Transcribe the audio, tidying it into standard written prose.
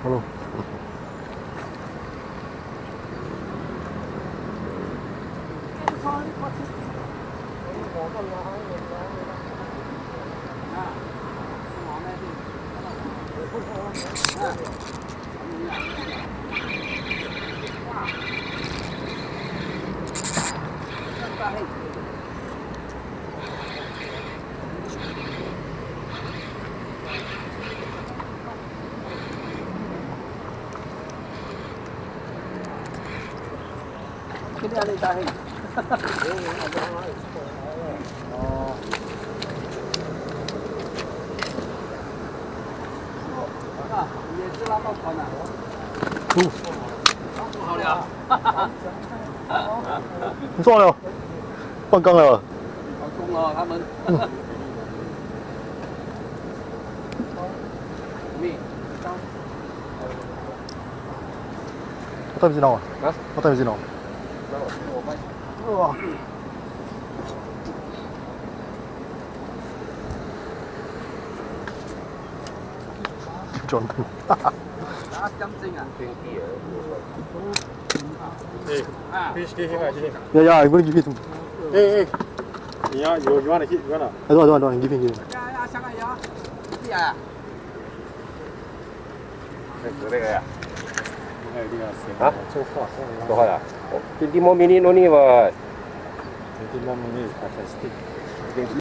Hello. Cái này ta hình.也是拉到船了。好了。你做了，放缸了。放工了，他们。我带不进脑啊？啊？我带不进脑。哇！准。哈哈。啊，金精啊！Yeah, I'm going to give it to him. Hey. You want to hit? I don't. Give him. Ja, sang ai ya? Iya. Huh? So hard. 20 more minutes only, but 20 more minutes, fantastic.